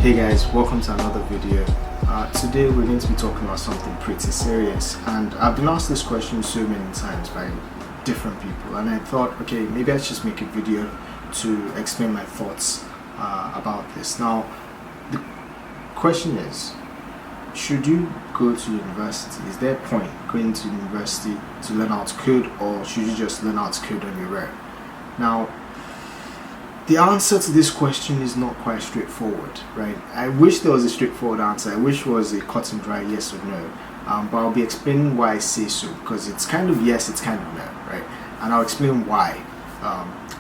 Hey guys, welcome to another video. Today we're going to be talking about something pretty serious, and I've been asked this question so many times by different people, and I thought, okay, maybe I should just make a video to explain my thoughts about this. Now, the question is, should you go to university? Is there a point going to university to learn how to code, or should you just learn how to code on your own? Now, the answer to this question is not quite straightforward, right? I wish there was a straightforward answer. I wish it was a cut and dry yes or no. But I'll be explaining why I say so, because it's kind of yes, it's kind of no, right? And I'll explain why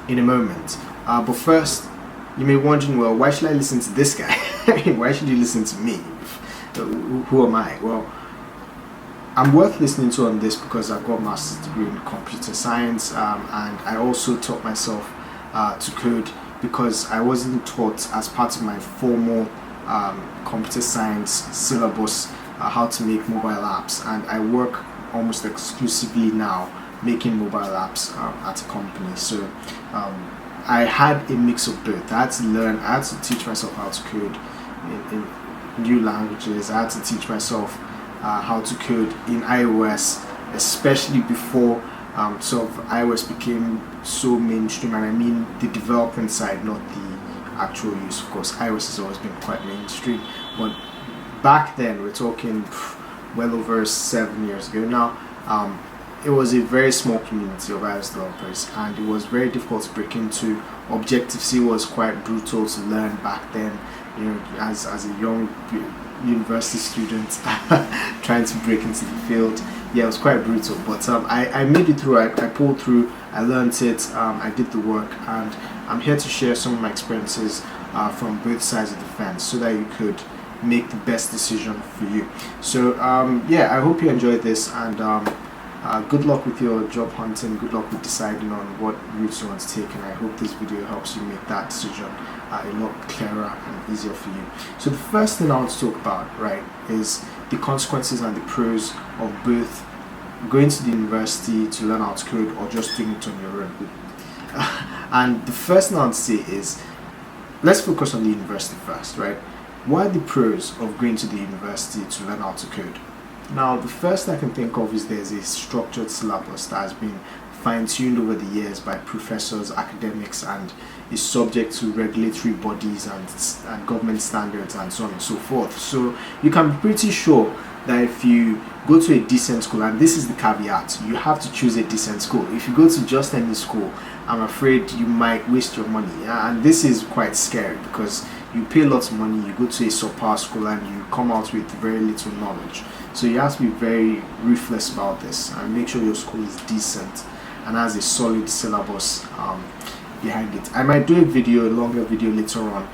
in a moment. But first, you may be wondering, well, why should I listen to this guy? Why should you listen to me? Who am I? Well, I'm worth listening to on this because I've got a master's degree in computer science, and I also taught myself to code because I wasn't taught as part of my formal computer science syllabus how to make mobile apps, and I work almost exclusively now making mobile apps at a company. So I had a mix of both. I had to learn, I had to teach myself how to code in new languages. I had to teach myself how to code in iOS, especially before sort of iOS became so mainstream, and I mean the development side, not the actual use. Of course, iOS has always been quite mainstream, but back then, we're talking well over 7 years ago now, it was a very small community of iOS developers, and it was very difficult to break into. Objective-C was quite brutal to learn back then, you know, as a young university student trying to break into the field. Yeah, it was quite brutal, but I made it through. I pulled through, I learned it, I did the work, and I'm here to share some of my experiences from both sides of the fence so that you could make the best decision for you. So yeah, I hope you enjoyed this, and good luck with your job hunting, good luck with deciding on what routes you want to take, and I hope this video helps you make that decision a lot clearer and easier for you. So the first thing I want to talk about, right, is the consequences and the pros of both going to the university to learn how to code or just doing it on your own. And the first thing I want to say is, let's focus on the university first, right? What are the pros of going to the university to learn how to code? Now, the first I can think of is there's a structured syllabus that has been fine-tuned over the years by professors, academics, and is subject to regulatory bodies and government standards and so on and so forth. So you can be pretty sure that if you go to a decent school, and this is the caveat, you have to choose a decent school. If you go to just any school, I'm afraid you might waste your money, and this is quite scary because you pay lots of money, you go to a subpar school, and you come out with very little knowledge. So you have to be very ruthless about this and make sure your school is decent and has a solid syllabus behind it. I might do a longer video later on.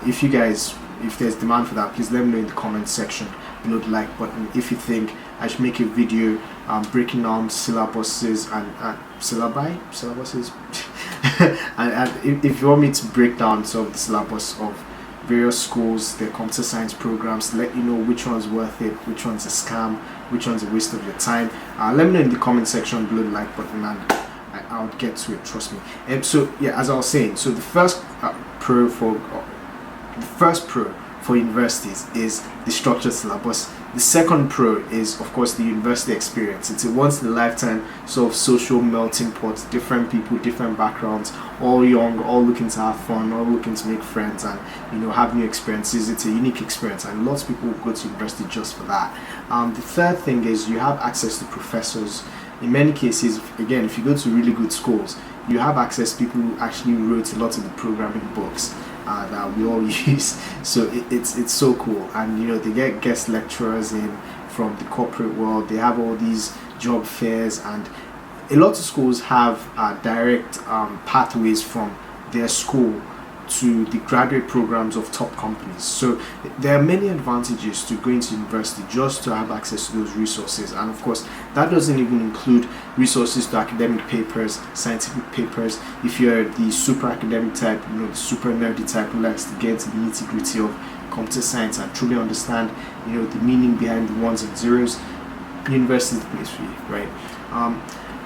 If there's demand for that, please let me know in the comment section below the like button. If you think I should make a video breaking down syllabuses and syllabuses and if you want me to break down some of the syllabus of various schools, their computer science programs, let you know which one's worth it, which one's a scam, which one's a waste of your time, let me know in the comment section below the like button, and I'll get to it, trust me. And so yeah, as I was saying, so the first pro for universities is the structured syllabus. The second pro is, of course, the university experience. It's a once-in-a-lifetime sort of social melting pot, different people, different backgrounds, all young, all looking to have fun, all looking to make friends and, you know, have new experiences. It's a unique experience, and lots of people go to university just for that. The third thing is you have access to professors. In many cases, again, if you go to really good schools, you have access to people who actually wrote a lot of the programming books that we all use. So it's so cool, and you know, they get guest lecturers in from the corporate world. They have all these job fairs, and a lot of schools have direct pathways from their school to the graduate programs of top companies. So there are many advantages to going to university just to have access to those resources, and of course that doesn't even include resources to academic papers, scientific papers. If you're the super academic type, you know, the super nerdy type who likes to get into the nitty-gritty of computer science and truly understand, you know, the meaning behind the ones and zeros, university is the place for you, right?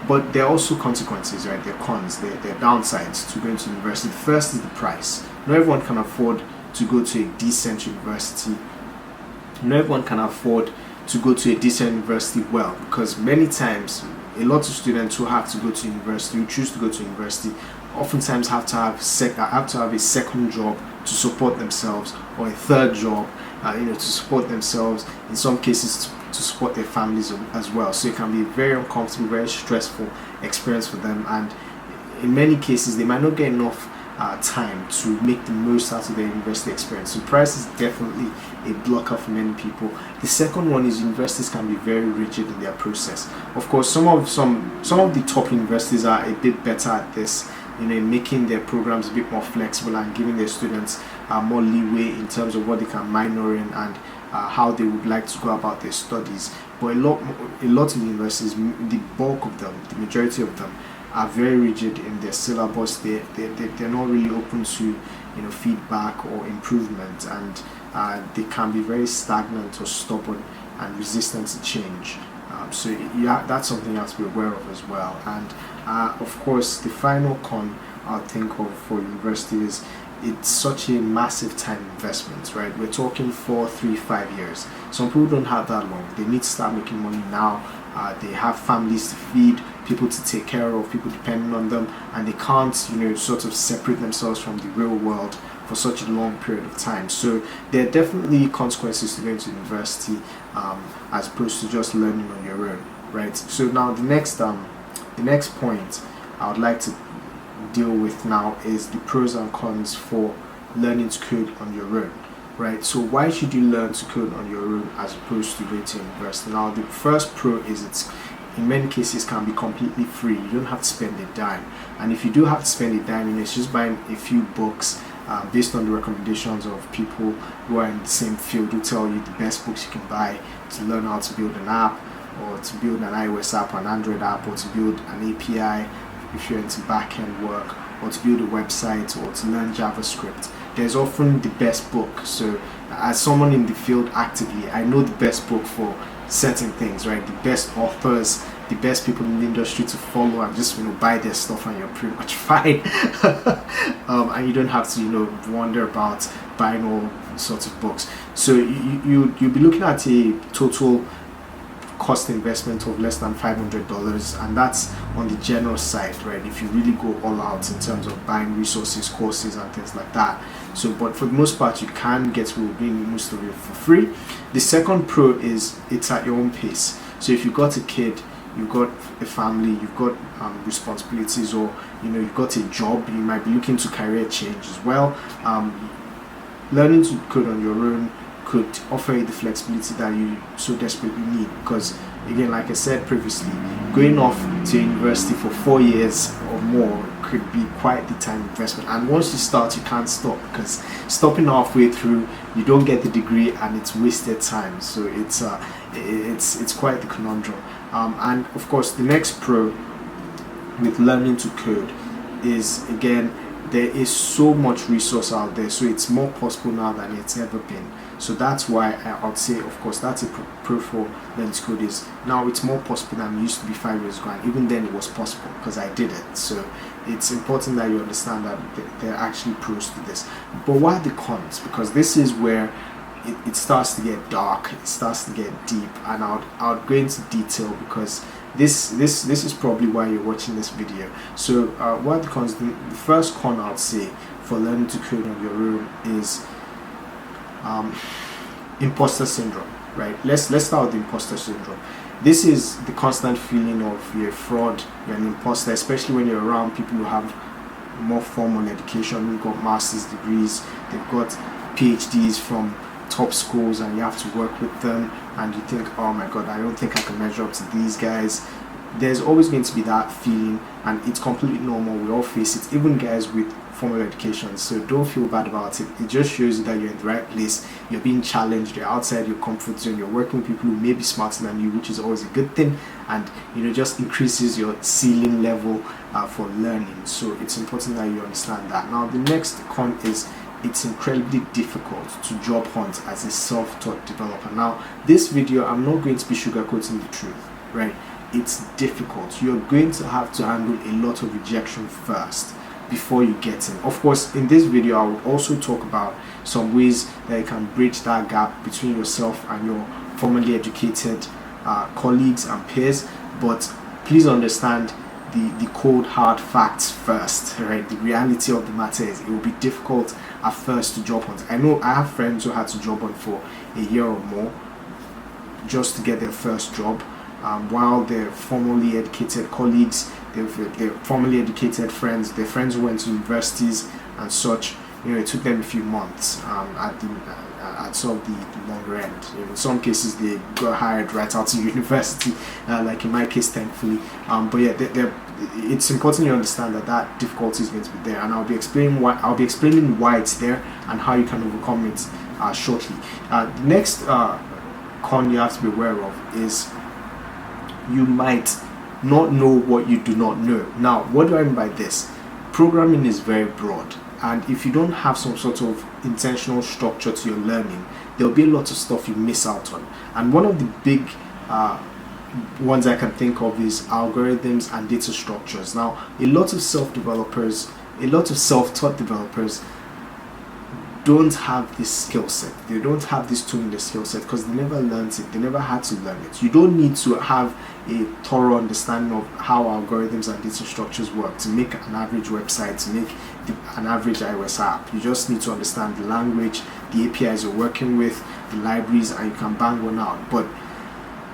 But there are also consequences, right? There are cons, there are downsides to going to university. The first is the price. Not everyone can afford to go to a decent university. Not everyone can afford to go to a decent university well, because many times a lot of students who have to go to university, who choose to go to university, oftentimes have to have a second job to support themselves, or a third job, to support themselves. In some cases, to support their families as well. So it can be a very uncomfortable, very stressful experience for them, and in many cases, they might not get enough time to make the most out of their university experience. So price is definitely a blocker for many people. The second one is universities can be very rigid in their process. Of course, some of the top universities are a bit better at this, making their programs a bit more flexible and giving their students more leeway in terms of what they can minor in and how they would like to go about their studies. But a lot of universities, the bulk of them, the majority of them, are very rigid in their syllabus. They're not really open to feedback or improvement, and they can be very stagnant or stubborn and resistant to change. So that's something you have to be aware of as well. And of course, the final con I think of for university is it's such a massive time investment, right? We're talking 4, 3, 5 years. Some people don't have that long. They need to start making money now. They have families to feed, people to take care of, people depending on them, and they can't, sort of separate themselves from the real world for such a long period of time. So there are definitely consequences to going to university, as opposed to just learning on your own, right? So now the next point I would like to deal with now is the pros and cons for learning to code on your own, right? So why should you learn to code on your own as opposed to going to university? Now the first pro is it's in many cases can be completely free. You don't have to spend a dime, and if you do have to spend a dime, it's just buying a few books based on the recommendations of people who are in the same field, who tell you the best books you can buy to learn how to build an app, or to build an iOS app, an Android app, or to build an API if you're into back-end work, or to build a website, or to learn JavaScript. There's often the best book. So as someone in the field actively, I know the best book for certain things, right? The best authors, the best people in the industry to follow, and just buy their stuff, and you're pretty much fine. And you don't have to wonder about buying all sorts of books. So you'll be looking at a total cost investment of less than $500, and that's on the generous side, right? If you really go all out in terms of buying resources, courses, and things like that. So, but for the most part, you can get most of it for free. The second pro is it's at your own pace. So if you've got a kid, you've got a family, you've got responsibilities, or you've got a job, you might be looking to career change as well. Learning to code on your own could offer you the flexibility that you so desperately need, because again, like I said previously, going off to university for 4 years or more could be quite the time investment, and once you start, you can't stop, because stopping halfway through, you don't get the degree and it's wasted time. So it's quite the conundrum. And of course, the next pro with learning to code is, again, there is so much resource out there, so it's more possible now than it's ever been. So that's why I would say, of course, that's a pro for learning to code, is now it's more possible than it used to be 5 years ago, and even then it was possible because I did it. So it's important that you understand that there are actually pros to this. But what are the cons? Because this is where it starts to get dark, it starts to get deep, and I would go into detail, because this is probably why you're watching this video. So what are the cons? The first con I'd say for learning to code on your own is imposter syndrome, right? Let's start with the imposter syndrome. This is the constant feeling of you're a fraud, you're an imposter, especially when you're around people who have more formal education, who've got master's degrees, they've got PhDs from top schools, and you have to work with them, and you think, oh my god, I don't think I can measure up to these guys. There's always going to be that feeling, and it's completely normal. We all face it, even guys with formal education. So don't feel bad about it. It just shows you that you're in the right place, you're being challenged, you're outside your comfort zone, you're working with people who may be smarter than you, which is always a good thing, and just increases your ceiling level for learning. So it's important that you understand that. Now the next con is it's incredibly difficult to job hunt as a self-taught developer. Now this video, I'm not going to be sugarcoating the truth, right? It's difficult. You're going to have to handle a lot of rejection first, before you get in. Of course, in this video, I will also talk about some ways that you can bridge that gap between yourself and your formally educated colleagues and peers. But please understand the cold hard facts first, right? The reality of the matter is it will be difficult at first to job hunt. I know I have friends who had to job hunt for a year or more just to get their first job, while their formally educated colleagues, their formally educated friends, their friends who went to universities and such, it took them a few months at sort of the longer end. In some cases, they got hired right out of university, like in my case, thankfully. But yeah, it's important you understand that difficulty is going to be there, and I'll be explaining why it's there and how you can overcome it shortly. The next con you have to be aware of is you might not know what you do not know. Now, what do I mean by this? Programming is very broad, and if you don't have some sort of intentional structure to your learning, there'll be a lot of stuff you miss out on. And one of the big ones I can think of is algorithms and data structures. Now, a lot of self-taught developers don't have this skill set. They don't have this tool in their skill set because they never learned it. They never had to learn it. You don't need to have a thorough understanding of how algorithms and data structures work to make an average website, to make an average iOS app. You just need to understand the language, the APIs you're working with, the libraries, and you can bang one out. But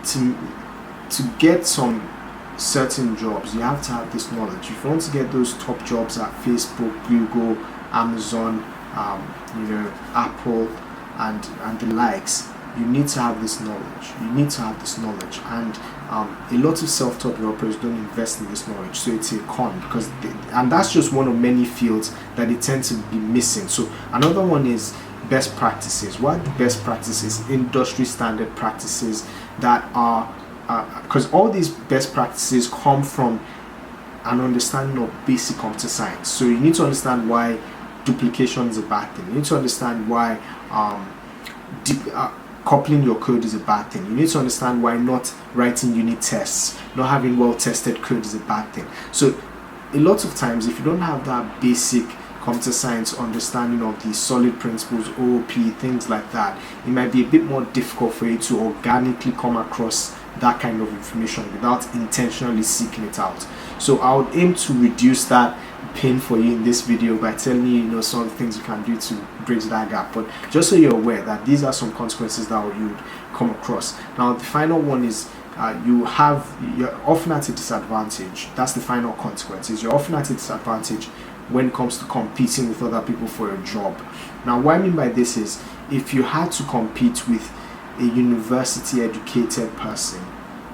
to get some certain jobs, you have to have this knowledge. If you want to get those top jobs at Facebook, Google, Amazon, Apple, and the likes, you need to have this knowledge. And a lot of self-taught developers don't invest in this knowledge, so it's a con, because and that's just one of many fields that they tend to be missing. So another one is best practices. What are the best practices? Industry standard practices that are because all these best practices come from an understanding of basic computer science. So you need to understand why duplication is a bad thing. You need to understand why coupling your code is a bad thing. You need to understand why not writing unit tests, not having well-tested code is a bad thing. So a lot of times, if you don't have that basic computer science understanding of the solid principles, OOP, things like that, it might be a bit more difficult for you to organically come across that kind of information without intentionally seeking it out. So I would aim to reduce that pain for you in this video by telling you, some of the things you can do to bridge that gap. But just so you're aware that these are some consequences that you would come across. Now, the final one is you're often at a disadvantage. That's the final consequence. Is you're often at a disadvantage when it comes to competing with other people for a job. Now, what I mean by this is if you had to compete with a university educated person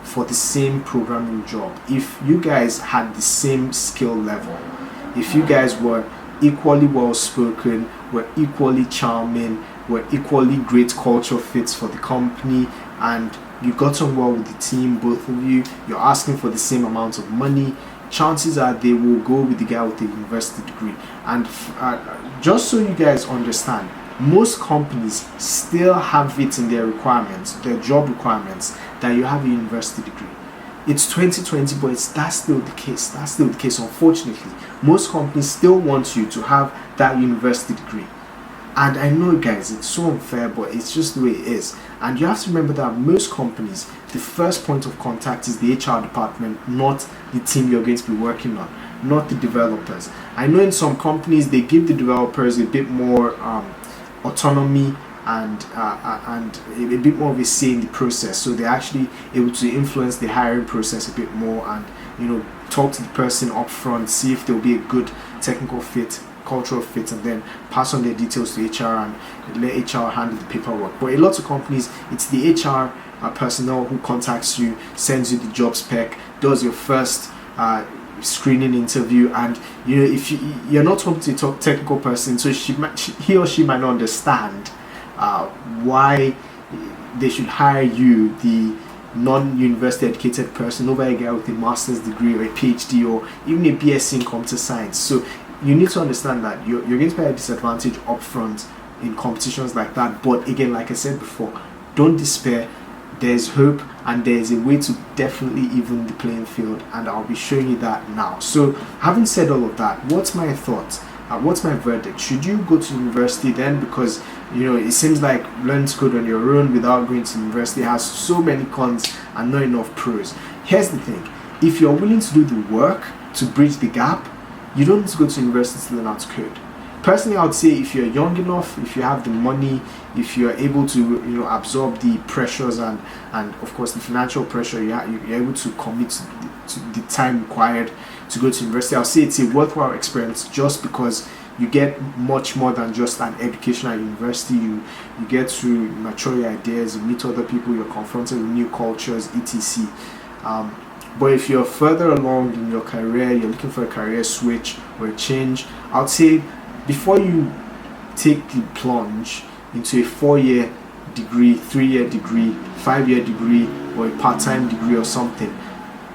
for the same programming job, if you guys had the same skill level, if you guys were equally well spoken, were equally charming, were equally great culture fits for the company, and you got on well with the team, both of you, you're asking for the same amount of money, chances are they will go with the guy with the university degree. And just so you guys understand, most companies still have it in their requirements, their job requirements, that you have a university degree. It's 2020, but that's still the case. Unfortunately, most companies still want you to have that university degree. And I know, guys, it's so unfair, but it's just the way it is. And you have to remember that most companies, the first point of contact is the HR department, not the team you're going to be working on, not the developers. I know in some companies they give the developers a bit more autonomy and a bit more of a say in the process, so they're actually able to influence the hiring process a bit more, and talk to the person up front, see if there'll be a good technical fit, cultural fit, and then pass on their details to HR and let HR handle the paperwork. But a lot of companies, it's the HR personnel who contacts you, sends you the job spec, does your first screening interview, and if you're not talking to a technical person, so he or she might not understand why they should hire you, the non-university educated person, over a guy with a master's degree or a PhD or even a BSc in computer science. So you need to understand that you're going to be at a disadvantage upfront in competitions like that. But again, like I said before, don't despair. there's hope, and there's a way to definitely even the playing field, and I'll be showing you that now. So having said all of that, what's my thoughts? What's my verdict? Should you go to university then? Because it seems like learning to code on your own without going to university has so many cons and not enough pros. Here's the thing: if you're willing to do the work to bridge the gap, you don't need to go to university to learn how to code. Personally, I would say if you're young enough, if you have the money, if you're able to absorb the pressures and of course the financial pressure, you're able to commit to the time required to go to university, I'll say it's a worthwhile experience, just because you get much more than just an education at university. You get to mature your ideas, you meet other people, you're confronted with new cultures, etc. But if you're further along in your career, you're looking for a career switch or a change, I would say before you take the plunge into a 4-year degree, 3-year degree, 5-year degree, or a part-time degree or something,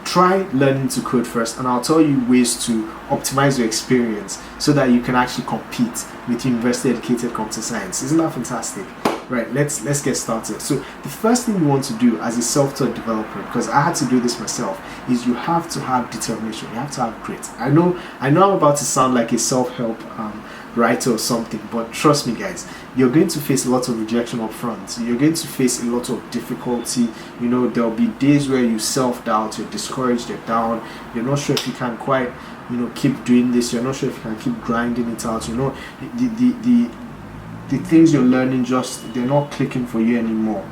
try learning to code first, and I'll tell you ways to optimize your experience so that you can actually compete with university educated computer science. Isn't that fantastic? Right, let's get started. So the first thing you want to do as a self-taught developer, because I had to do this myself, is you have to have determination. You have to have grit. I know I'm about to sound like a self-help writer or something, but trust me guys, you're going to face a lot of rejection up front. You're going to face a lot of difficulty. There'll be days where you self-doubt, you're discouraged, you're down, you're not sure if you can quite keep doing this, you're not sure if you can keep grinding it out. The things you're learning, they're not clicking for you anymore.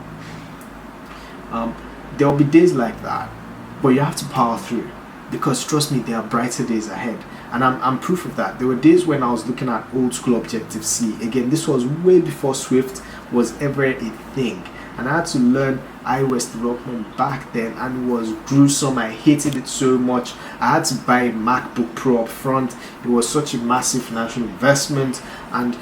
There'll be days like that, but you have to power through, because trust me, there are brighter days ahead. And I'm proof of that. There were days when I was looking at old school Objective-C. Again, this was way before Swift was ever a thing. And I had to learn iOS development back then, and it was gruesome. I hated it so much. I had to buy a MacBook Pro up front. It was such a massive financial investment, and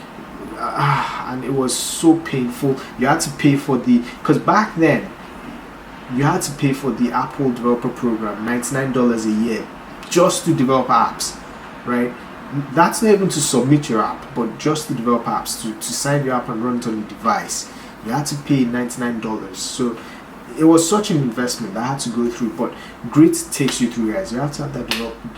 it was so painful. You had to pay for because back then, you had to pay for the Apple Developer Program, $99 a year, just to develop apps. Right, that's not even to submit your app, but just to develop apps, to sign your app and run it on your device. You had to pay $99. So it was such an investment that I had to go through. But grit takes you through, guys. You have to have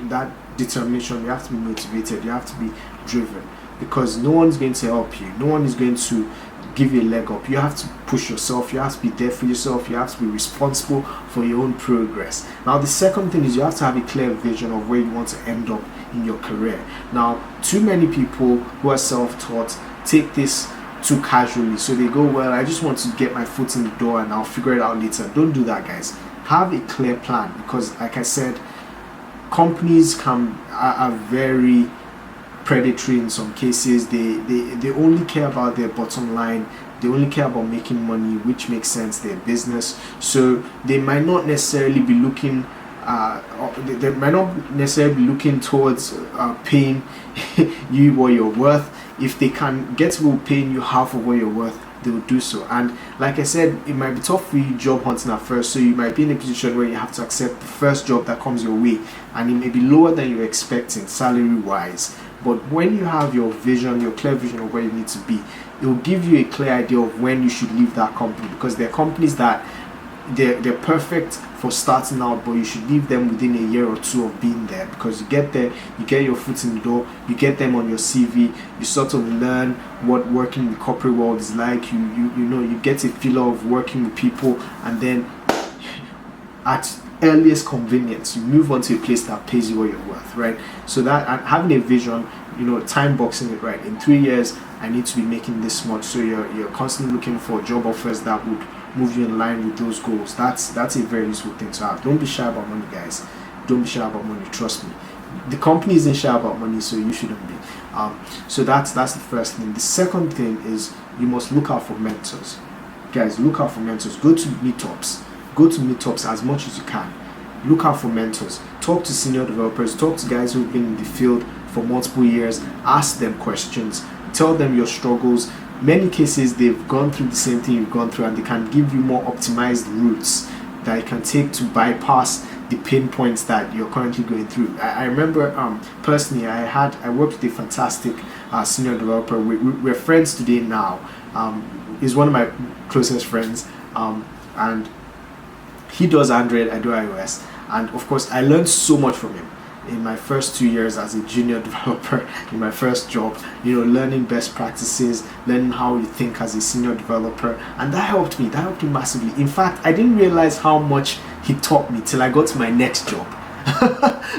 that determination. You have to be motivated. You have to be driven, because no one's going to help you. No one is going to give you a leg up. You have to push yourself. You have to be there for yourself. You have to be responsible for your own progress. Now, the second thing is you have to have a clear vision of where you want to end up in your career. Now, too many people who are self-taught take this too casually. So they go, well, I just want to get my foot in the door and I'll figure it out later. Don't do that, guys. Have a clear plan, because like I said, companies are very predatory in some cases. They only care about their bottom line. They only care about making money, which makes sense, their business. So they might not necessarily be looking towards paying you what you're worth. If they can get people paying you half of what you're worth, they will do so. And like I said, it might be tough for you job hunting at first, so you might be in a position where you have to accept the first job that comes your way, and it may be lower than you're expecting salary wise. But when you have your vision, your clear vision of where you need to be, it will give you a clear idea of when you should leave that company, because there are companies that they're perfect for starting out, but you should leave them within a year or two of being there, because you get there, you get your foot in the door, you get them on your CV, you sort of learn what working in the corporate world is like, you get a feel of working with people, and then at earliest convenience you move on to a place that pays you what you're worth, right? So that, and having a vision, time boxing it, right? In 3 years I need to be making this much, so you're constantly looking for job offers that would move you in line with those goals. That's a very useful thing to have. Don't be shy about money, guys. Don't be shy about money, trust me. The company isn't shy about money, so you shouldn't be. So that's the first thing. The second thing is you must look out for mentors. Guys, look out for mentors. Go to meetups as much as you can. Look out for mentors. Talk to senior developers. Talk to guys who've been in the field for multiple years. Ask them questions. Tell them your struggles. Many cases they've gone through the same thing you've gone through, and they can give you more optimized routes that you can take to bypass the pain points that you're currently going through. I remember personally, I worked with a fantastic senior developer. We're friends today now. He's one of my closest friends, and He does Android, I do iOS, and of course I learned so much from him in my first 2 years as a junior developer in my first job, learning best practices, learning how you think as a senior developer, and that helped me massively. In fact, I didn't realize how much he taught me till I got to my next job.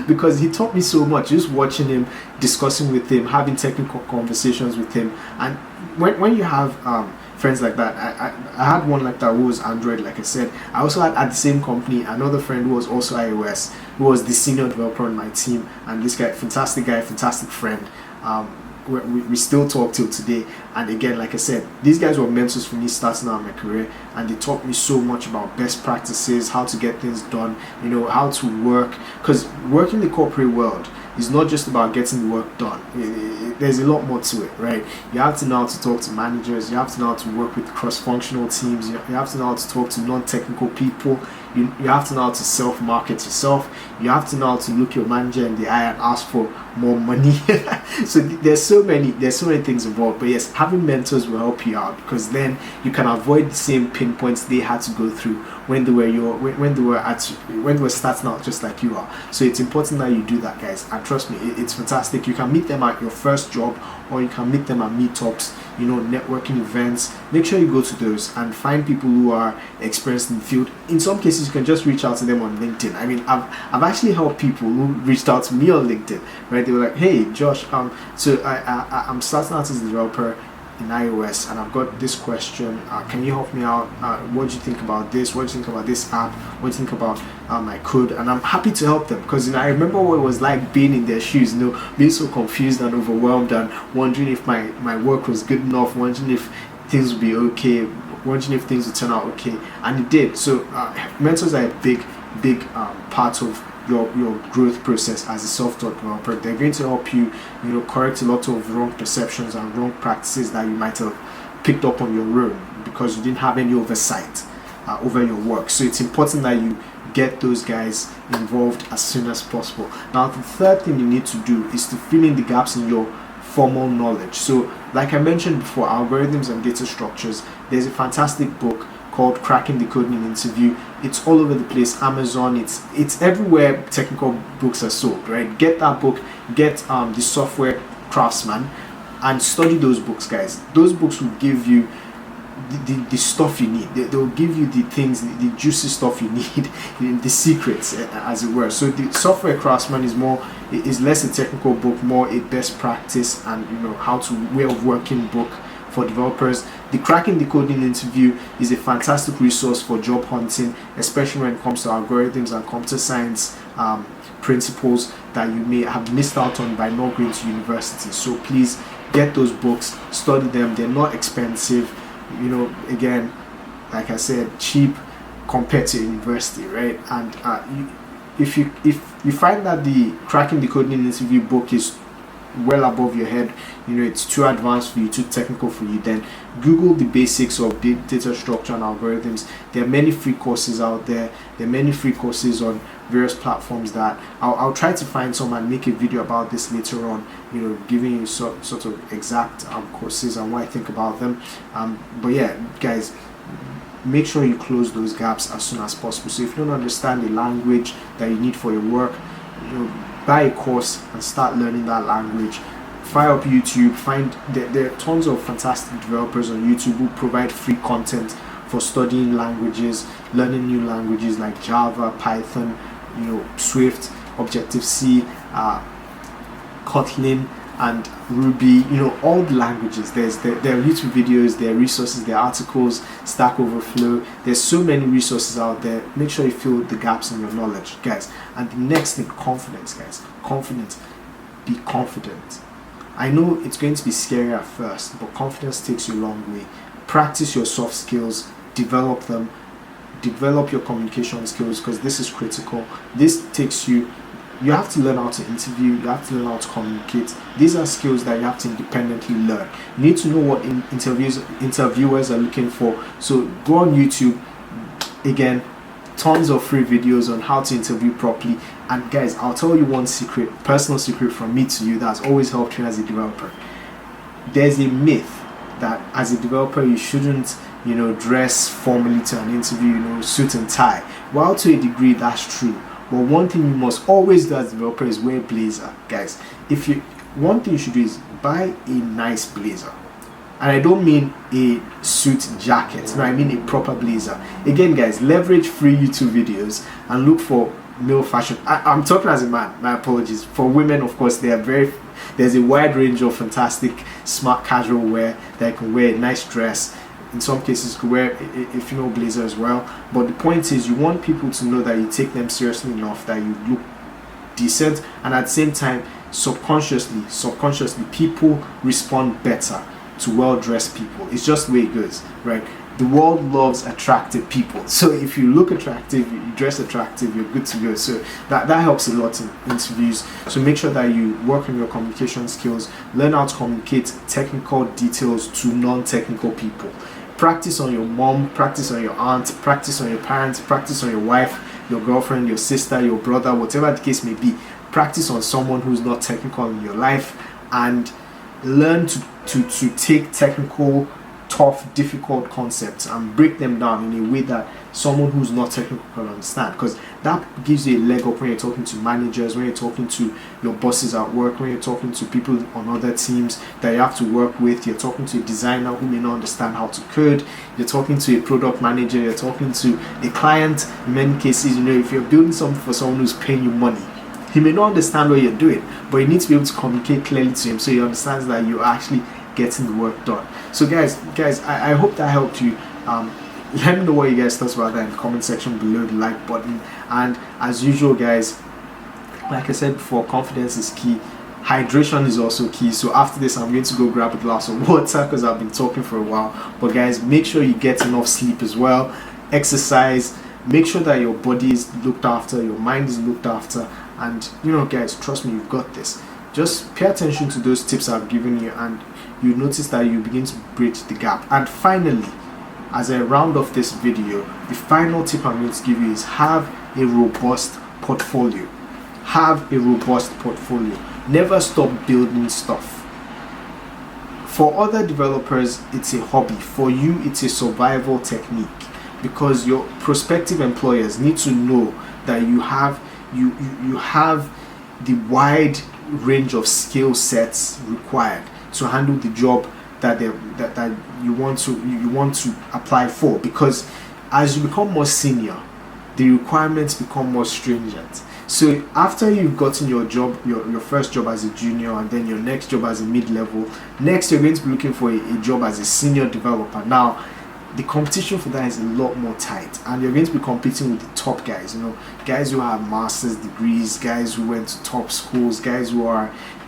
Because he taught me so much, just watching him, discussing with him, having technical conversations with him. And when you have friends like that, I had one like that who was Android, like I said. I also had at the same company another friend who was also iOS, who was the senior developer on my team, and this guy, fantastic friend. We still talk till today. And again, like I said, these guys were mentors for me starting out my career, and they taught me so much about best practices, how to get things done, how to work, because working in the corporate world is not just about getting the work done. There's a lot more to it, right? You have to know how to talk to managers, you have to know how to work with cross-functional teams, you have to know how to talk to non-technical people, you have to know how to self-market yourself, you have to know how to look your manager in the eye and ask for more money. So there's so many things involved. But yes, having mentors will help you out, because then you can avoid the same pinpoints they had to go through when they were starting out just like you are. So it's important that you do that, guys, and trust me, it's fantastic. You can meet them at your first job, or you can meet them at meetups, networking events. Make sure you go to those and find people who are experienced in the field. In some cases, you can just reach out to them on LinkedIn. I mean, I've actually helped people who reached out to me on LinkedIn, right? They were like, hey Josh, so I'm starting out as a developer in iOS, and I've got this question, can you help me out? What do you think about this? What do you think about this app? What do you think about my code? And I'm happy to help them, because I remember what it was like being in their shoes, being so confused and overwhelmed, and wondering if my work was good enough, wondering if things would be okay, wondering if things would turn out okay, and it did. So mentors are a big part of your growth process as a self-taught developer. They're going to help you, correct a lot of wrong perceptions and wrong practices that you might have picked up on your own because you didn't have any oversight over your work. So it's important that you get those guys involved as soon as possible. Now, the third thing you need to do is to fill in the gaps in your formal knowledge. So, like I mentioned before, algorithms and data structures, there's a fantastic book called Cracking the Code in an Interview. It's all over the place. Amazon, it's everywhere technical books are sold, right? Get that book, get the Software Craftsman, and study those books, guys. Those books will give you the stuff you need. They'll give you the things, the juicy stuff you need, the secrets, as it were. So the Software Craftsman is less a technical book, more a best practice and how to way of working book for developers. The Cracking the Code in an Interview is a fantastic resource for job hunting, especially when it comes to algorithms and computer science principles that you may have missed out on by not going to university. So please get those books, study them. They're not expensive, again, like I said, cheap compared to university, right? And if you find that the Cracking the Code in an Interview book is well above your head, it's too advanced for you, too technical for you, then Google the basics of data structure and algorithms. There are many free courses out there. There are many free courses on various platforms that I'll try to find some and make a video about this later on, giving you sort of exact courses and what I think about them. But yeah, guys, make sure you close those gaps as soon as possible. So if you don't understand the language that you need for your work, buy a course and start learning that language. Fire up YouTube. There are tons of fantastic developers on YouTube who provide free content for studying languages, learning new languages like Java, Python, Swift, Objective-C, Kotlin, and Ruby. All the languages. There are YouTube videos, there are resources, there are articles, Stack Overflow. There's so many resources out there. Make sure you fill the gaps in your knowledge, guys. And the next thing, confidence, guys. Confidence. Be confident. I know it's going to be scary at first, but confidence takes you a long way. Practice your soft skills, develop them, develop your communication skills, because this is critical. This takes you have to learn how to interview, you have to learn how to communicate. These are skills that you have to independently learn. You need to know what interviewers are looking for. So go on YouTube, again, tons of free videos on how to interview properly. And guys, I'll tell you one personal secret from me to you that's always helped me as a developer. There's a myth that as a developer you shouldn't dress formally to an interview, suit and tie. While to a degree that's true, but one thing you must always do as a developer is wear a blazer, guys. One thing you should do is buy a nice blazer. And I don't mean a suit jacket, no, I mean a proper blazer. Again, guys, leverage free YouTube videos and look for male fashion. I'm talking as a man, my apologies. For women, of course, there's a wide range of fantastic smart casual wear that you can wear. A nice dress, in some cases you could wear a female blazer as well. But the point is, you want people to know that you take them seriously enough, that you look decent, and at the same time, subconsciously people respond better to well-dressed people. It's just the way it goes, right? The world loves attractive people. So if you look attractive, you dress attractive, you're good to go. So that helps a lot in interviews. So make sure that you work on your communication skills, learn how to communicate technical details to non-technical people. Practice on your mom, practice on your aunt, practice on your parents, practice on your wife, your girlfriend, your sister, your brother, whatever the case may be. Practice on someone who's not technical in your life, and learn to take technical, tough, difficult concepts and break them down in a way that someone who's not technical can understand, because that gives you a leg up when you're talking to managers, when you're talking to your bosses at work, when you're talking to people on other teams that you have to work with. You're talking to a designer who may not understand how to code, you're talking to a product manager, you're talking to a client. In many cases, if you're building something for someone who's paying you money, he may not understand what you're doing, but you need to be able to communicate clearly to him so he understands that you're actually getting the work done. So guys, I hope that helped you. Let me know what you guys thought about that in the comment section below, the like button. And as usual, guys, like I said before, confidence is key. Hydration is also key. So after this, I'm going to go grab a glass of water because I've been talking for a while. But guys, make sure you get enough sleep as well. Exercise. Make sure that your body is looked after, your mind is looked after. And guys, trust me, you've got this. Just pay attention to those tips I've given you, and you notice that you begin to bridge the gap. And finally, as I round off this video, the final tip I'm going to give you is have a robust portfolio. Have a robust portfolio. Never stop building stuff. For other developers, it's a hobby. For you, it's a survival technique, because your prospective employers need to know that you have the wide range of skill sets required to handle the job that you want to apply for. Because as you become more senior, the requirements become more stringent. So after you've gotten your job, your first job as a junior, and then your next job as a mid-level, next you're going to be looking for a job as a senior developer. Now the competition for that is a lot more tight, and you're going to be competing with the top guys, guys who have master's degrees, guys who went to top schools, guys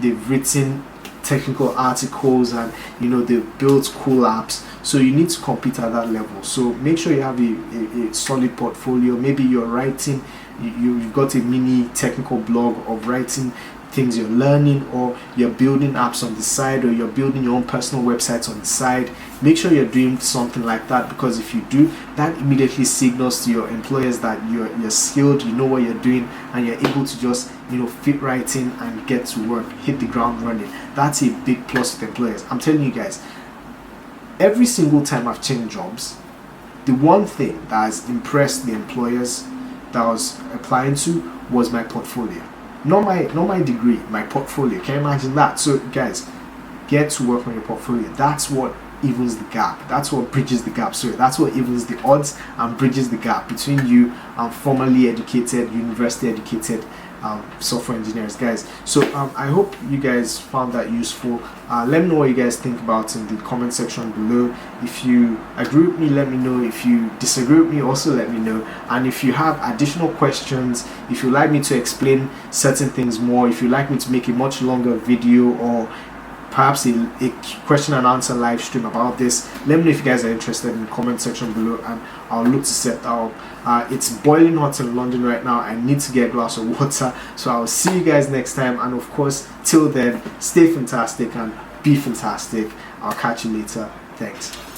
they've written technical articles, and they've built cool apps. So you need to compete at that level. So make sure you have a solid portfolio. Maybe you're writing, you've got a mini technical blog of writing things you're learning, or you're building apps on the side, or you're building your own personal websites on the side. Make sure you're doing something like that, because if you do, that immediately signals to your employers that you're skilled, you know what you're doing, and you're able to just fit right in and get to work, hit the ground running. That's a big plus with employers. I'm telling you guys, every single time I've changed jobs, the one thing that has impressed the employers that I was applying to was my portfolio. Not my degree, my portfolio. Can you imagine that? So guys, get to work on your portfolio. That's what evens the gap. That's what bridges the gap. Sorry, that's what evens the odds and bridges the gap between you and formally educated, university educated software engineers, guys. So I hope you guys found that useful. Let me know what you guys think about in the comment section below. If you agree with me, let me know. If you disagree with me, also let me know. And if you have additional questions, if you'd like me to explain certain things more, if you'd like me to make a much longer video, or perhaps a question and answer live stream about this, let me know if you guys are interested in the comment section below, and I'll look to set that up. It's boiling hot in London right now. I need to get a glass of water. So I'll see you guys next time, and of course, till then, stay fantastic and be fantastic. I'll catch you later. Thanks.